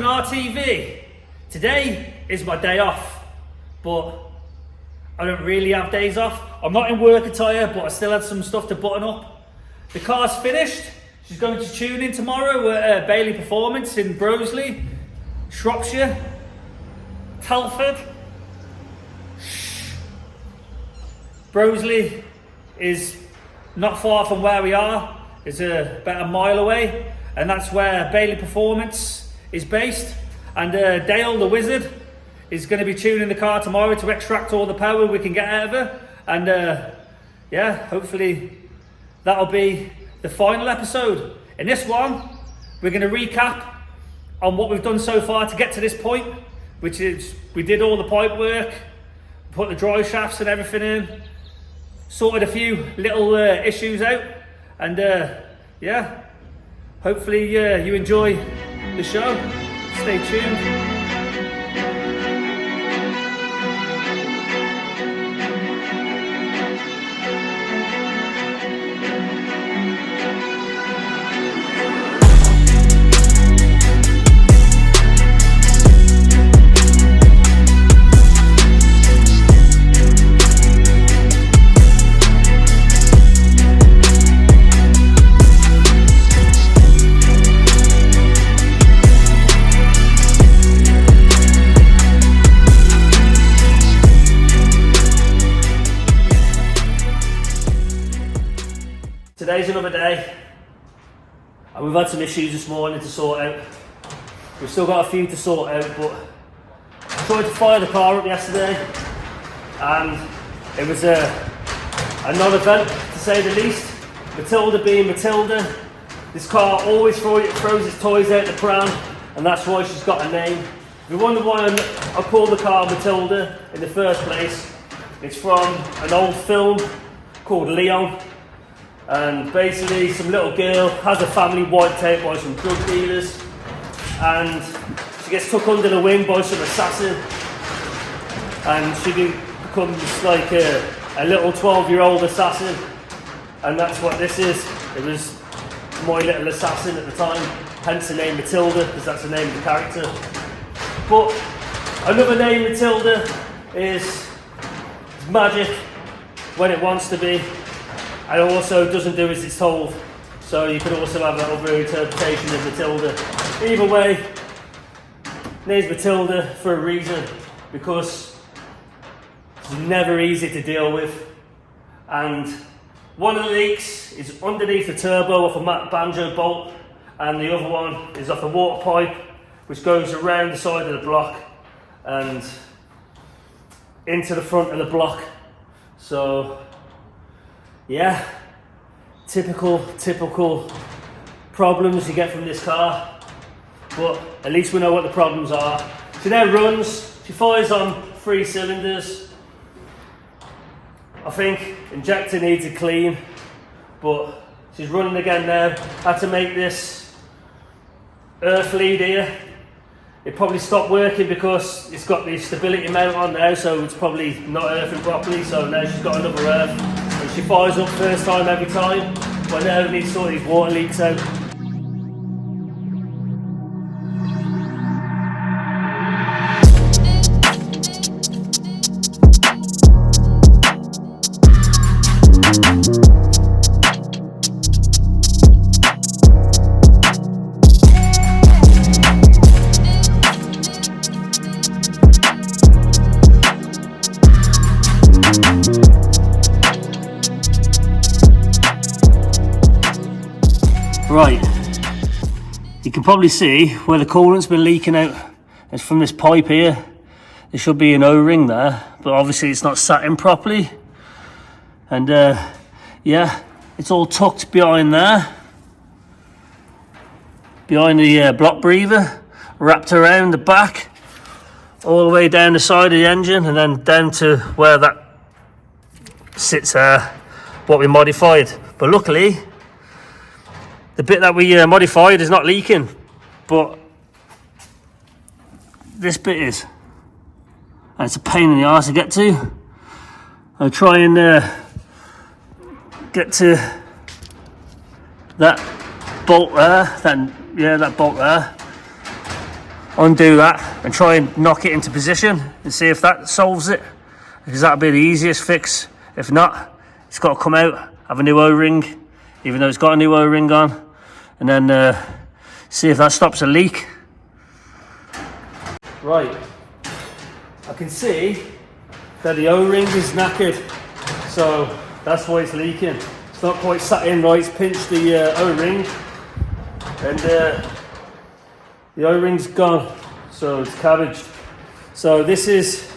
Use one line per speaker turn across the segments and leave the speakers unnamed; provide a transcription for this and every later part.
an RTV. Today is my day off, but I don't really have days off. I'm not in work attire, but I still had some stuff to button up. The car's finished. She's going to tune in tomorrow at Bailey Performance in Broseley, Shropshire, Telford. Broseley is not far from where we are. It's about a mile away, and that's where Bailey Performance is based. And Dale the Wizard is going to be tuning the car tomorrow to extract all the power we can get out of her. And yeah, hopefully that'll be the final episode. In this one, we're going to recap on what we've done so far to get to this point, which is we did all the pipe work, put the drive shafts and everything in, sorted a few little issues out, and yeah, hopefully you enjoy the show. Stay tuned. Today's another day, and we've had some issues this morning to sort out. We've still got a few to sort out, but I tried to fire the car up yesterday, and it was a non-event to say the least. Matilda being Matilda, this car always throws its toys out the pram, and that's why she's got a name. If you wonder why I called the car Matilda in the first place, it's from an old film called Leon. And basically some little girl has a family wiped out by some drug dealers, and she gets took under the wing by some assassin, and she becomes like a little 12-year-old assassin, and that's what this is. It was my little assassin at the time, hence the name Matilda, because that's the name of the character. But another name, Matilda, is magic when it wants to be, and also doesn't do as it's told. So you could also have another interpretation of Matilda. Either way, name's Matilda for a reason, because it's never easy to deal with. And one of the leaks is underneath the turbo off a banjo bolt, and the other one is off a water pipe which goes around the side of the block and into the front of the block. So yeah, typical problems you get from this car, but at least we know what the problems are. She now runs, she fires on 3 cylinders. I think injector needs a clean, but she's running again now. Had to make this earth lead here. It probably stopped working because it's got the stability mount on now, so it's probably not earthing properly, so now she's got another earth. She fires up first time every time, but now it needs to sort these water leaks out. Right, you can probably see where the coolant's been leaking out. It's from this pipe here. There should be an O-ring there, but obviously it's not sat in properly. And yeah, it's all tucked behind there, behind the block breather, wrapped around the back, all the way down the side of the engine, and then down to where that sits there, what we modified. But luckily, the bit that we modified is not leaking, but this bit is, and it's a pain in the arse to get to. I'll try and get to that bolt there, that bolt there, undo that and try and knock it into position and see if that solves it, because that'll be the easiest fix. If not, it's got to come out, have a new O-ring, even though it's got a new O-ring on, and then see if that stops a leak. Right, I can see that the O-ring is knackered, so that's why it's leaking. It's not quite sat in right. It's pinched the O-ring, and the O-ring's gone, so it's cabbaged. So this is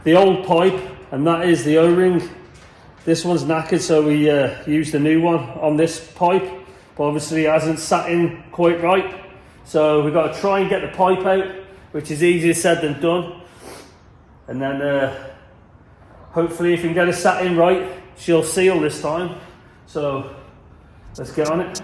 the old pipe, and that is the O-ring. This one's knackered, so we used a new one on this pipe, but obviously it hasn't sat in quite right. So we've got to try and get the pipe out, which is easier said than done. And then hopefully if we can get it sat in right, she'll seal this time. So let's get on it.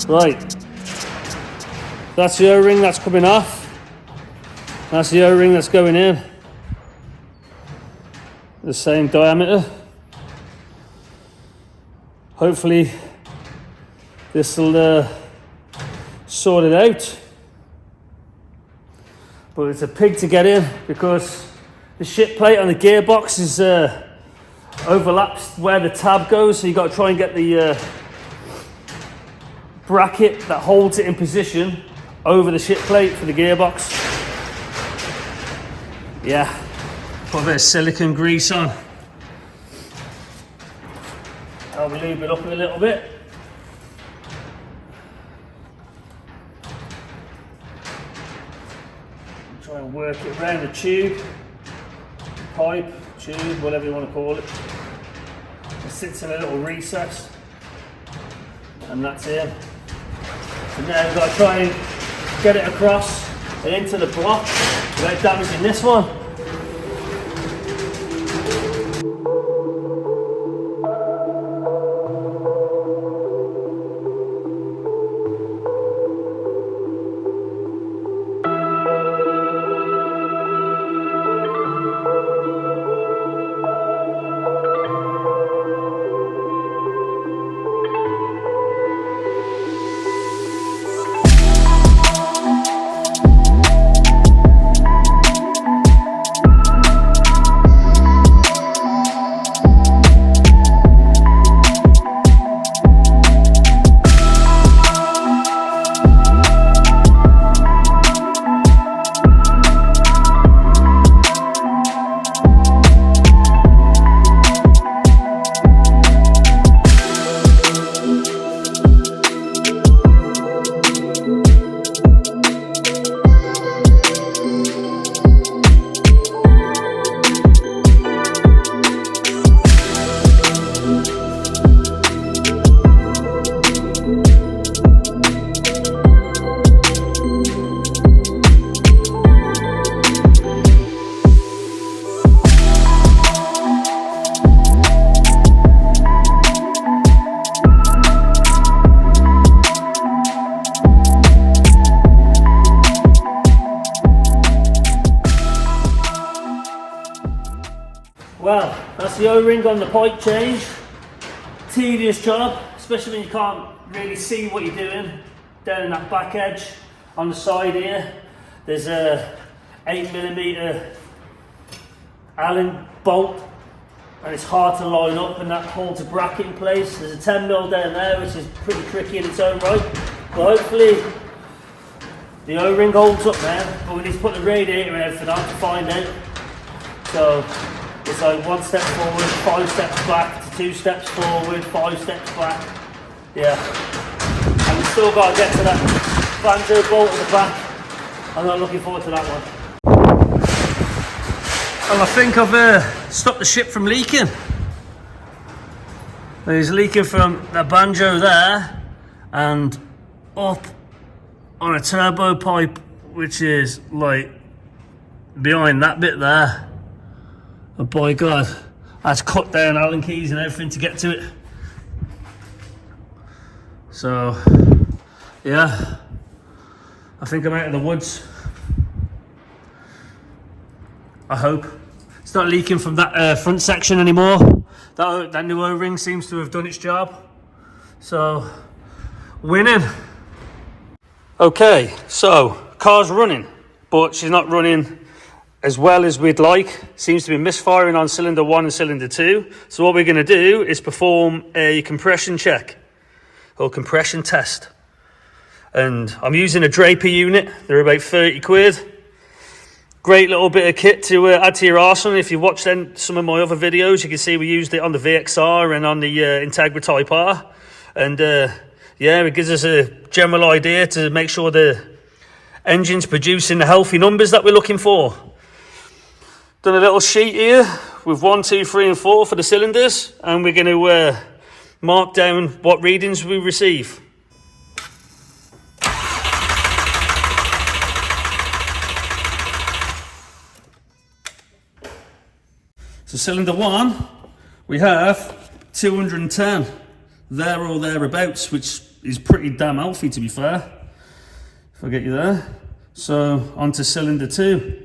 Right, that's the O-ring that's coming off. That's the O-ring that's going in. The same diameter. Hopefully this will sort it out. But it's a pig to get in because the shit plate on the gearbox is overlaps where the tab goes, so you've got to try and get the bracket that holds it in position over the shit plate for the gearbox. Yeah, put a bit of silicone grease on. I'll lube it up a little bit. Try and work it around the tube, pipe, tube, whatever you want to call it. It sits in a little recess, and that's it. So now we've got to try and get it across and into the block without damaging this one. Well, that's the O-ring on the pipe change. Tedious job, especially when you can't really see what you're doing down in that back edge. On the side here, there's a 8mm Allen bolt and it's hard to line up, and that holds a bracket in place. There's a 10mm down there, which is pretty tricky in its own right, but hopefully the O-ring holds up there. But we need to put the radiator in for that to find out. So it's like 1 step forward, 5 steps back, to 2 steps forward, 5 steps back. Yeah, and we've still got to get to that banjo bolt at the back. I'm not looking forward to that one. Well, I think I've stopped the ship from leaking. It's leaking from the banjo there and up on a turbo pipe, which is like behind that bit there. Oh boy, God, I had to cut down Allen keys and everything to get to it. So, yeah, I think I'm out of the woods. I hope. It's not leaking from that front section anymore. That new O-ring seems to have done its job. So, winning. Okay, so car's running, but she's not running as well as we'd like. Seems to be misfiring on cylinder 1 and cylinder 2. So what we're going to do is perform a compression check or compression test. And I'm using a Draper unit. They're about 30 quid. Great little bit of kit to add to your arsenal. If you watch then some of my other videos, you can see we used it on the VXR and on the Integra Type R. And yeah, it gives us a general idea to make sure the engine's producing the healthy numbers that we're looking for. Done a little sheet here with 1, 2, 3 and 4 for the cylinders, and we're going to mark down what readings we receive. So cylinder 1, we have 210 there or thereabouts, which is pretty damn healthy, to be fair. If I get you there. So onto cylinder 2.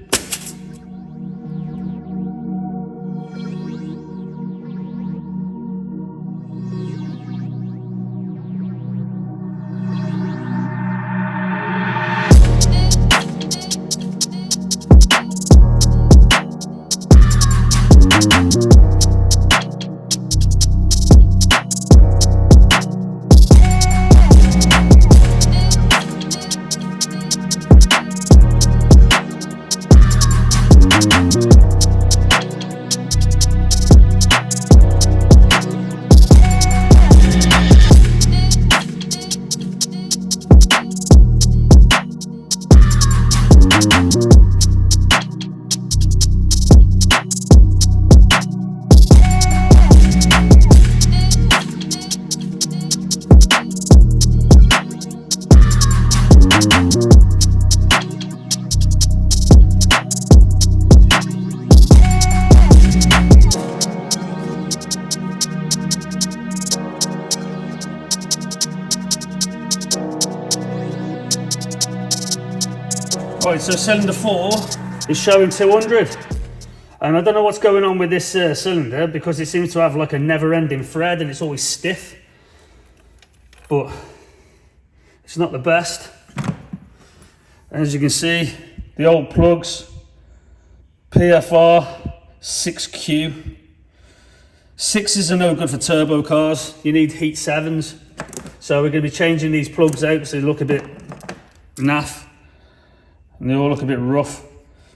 Right, so cylinder 4 is showing 200, and I don't know what's going on with this cylinder, because it seems to have like a never-ending thread and it's always stiff, but it's not the best. As you can see, the old plugs, PFR 6Q. 6s are no good for turbo cars, you need heat 7s, so we're going to be changing these plugs out because they look a bit naff. And they all look a bit rough.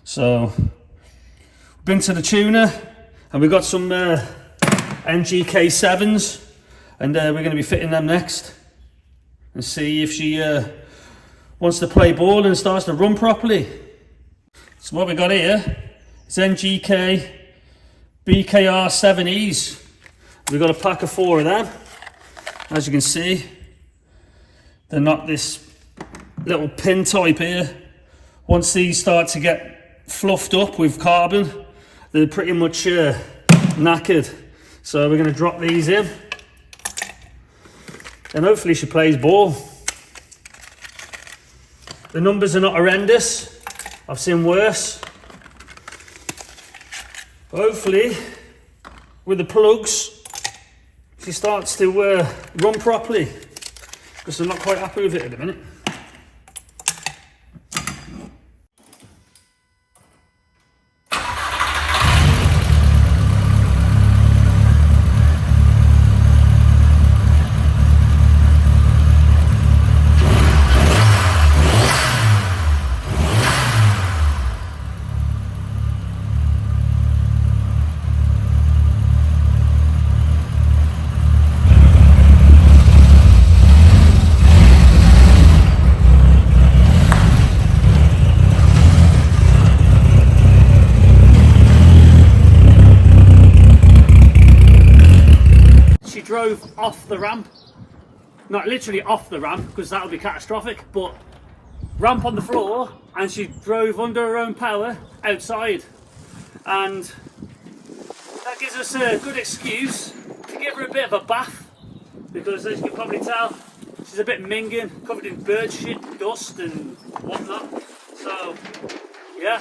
So, been to the tuner, and we've got some NGK 7s, and we're going to be fitting them next, and see if she wants to play ball and starts to run properly. So what we got here is NGK BKR 7Es. We've got a pack of 4 of them. As you can see, they're not this little pin type here. Once these start to get fluffed up with carbon, they're pretty much knackered. So we're going to drop these in, and hopefully she plays ball. The numbers are not horrendous. I've seen worse. Hopefully, with the plugs, she starts to run properly, because I'm not quite happy with it at the minute. off the ramp. Not literally off the ramp, because that would be catastrophic, but ramp on the floor, and she drove under her own power outside. And that gives us a good excuse to give her a bit of a bath, because as you can probably tell, she's a bit minging, covered in bird shit, dust and whatnot. So yeah,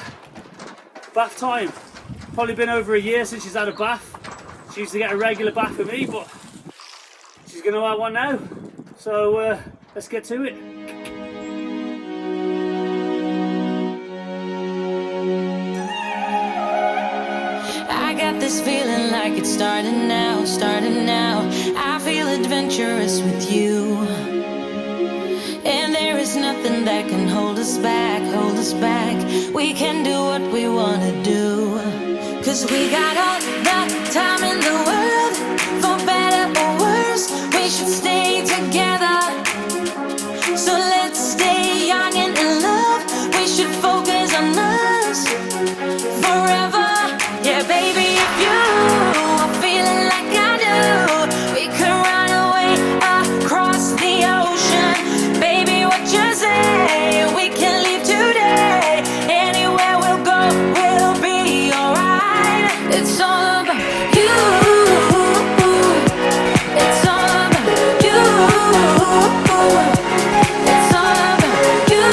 bath time. Probably been over a year since she's had a bath. She used to get a regular bath with me, but she's going to have one now. So let's get to it.
I got this feeling like it's starting now, starting now. I feel adventurous with you, and there is nothing that can hold us back, hold us back. We can do what we want to do, 'cause we got all the time in the world. For better or worse, we should stay together. So let's stay young and in love. We should focus on us forever. Yeah, baby, if you are feeling like I do, we could run away across the ocean. Baby, what you say? We can leave today. Anywhere we'll go, we'll be alright. It's all about you. It's all about you. It's all about you.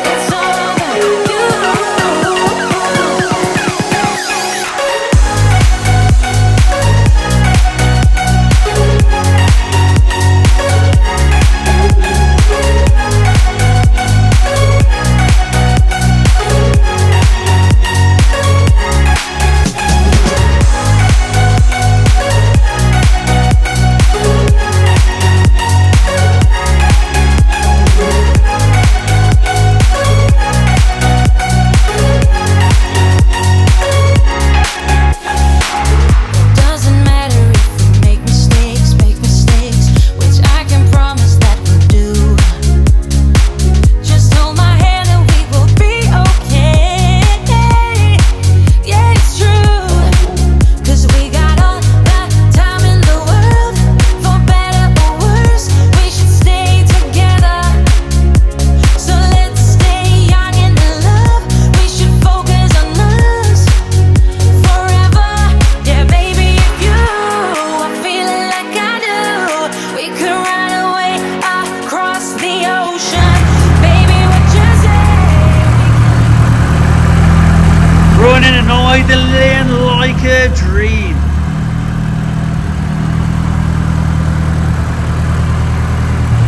It's all about you. Doesn't matter if we make mistakes, which I can promise that we'll do. Just hold my hand and we will be okay. Yeah, it's true, 'cause we got all the time in the world. For better or worse, we should stay together. So let's stay young and in love. We should focus on us forever. Yeah, baby, if you are feeling like I do, we could run away across the ocean. Baby, what you say?
Running and idling like a dream.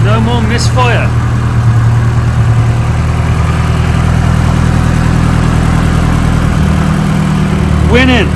No more misfire. Winning.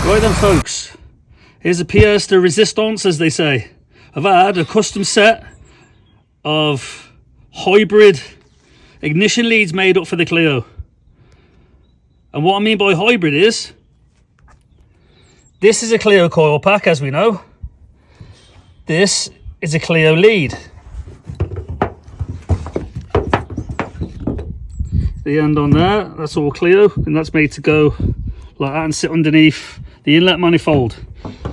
Right then folks, here's a pièce de résistance, as they say. I've had a custom set of hybrid ignition leads made up for the Clio. And what I mean by hybrid is, this is a Clio coil pack, as we know. This is a Clio lead. The end on there, that's all Clio, and that's made to go like that and sit underneath the inlet manifold.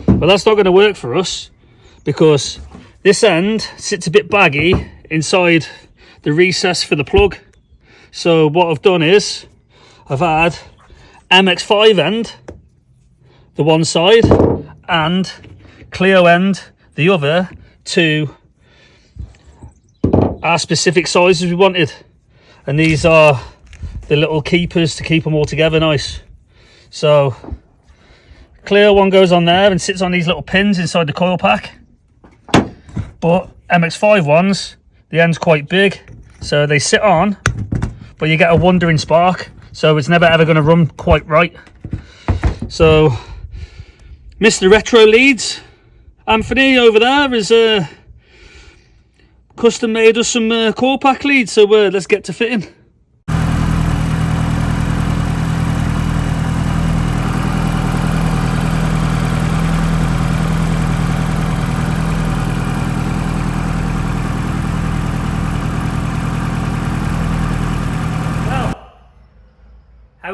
But that's not going to work for us, because this end sits a bit baggy inside the recess for the plug. So what I've done is I've had MX5 end the one side and Clio end the other to our specific sizes we wanted, and these are the little keepers to keep them all together nice. So Clio one goes on there and sits on these little pins inside the coil pack, but MX5 ones, the end's quite big, so they sit on, but you get a wandering spark, so it's never ever going to run quite right. So Mr. Retro Leads, Anthony over there, is custom made us some coil pack leads, so let's get to fitting.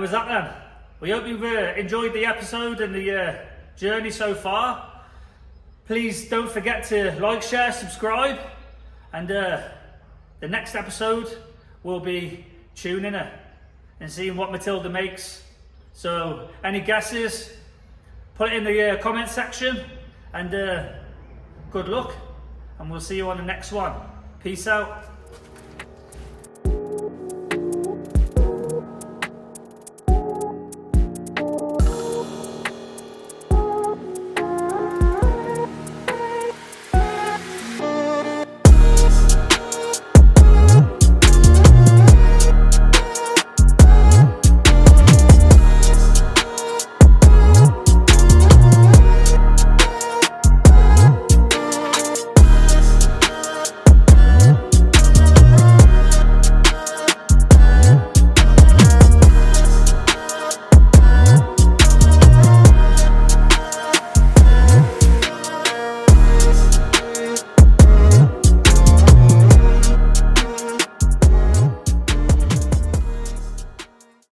was that then? We hope you've enjoyed the episode and the journey so far. Please don't forget to like, share, subscribe, and the next episode will be tuning her and seeing what Matilda makes. So any guesses, put it in the comment section, and good luck, and we'll see you on the next one. Peace out.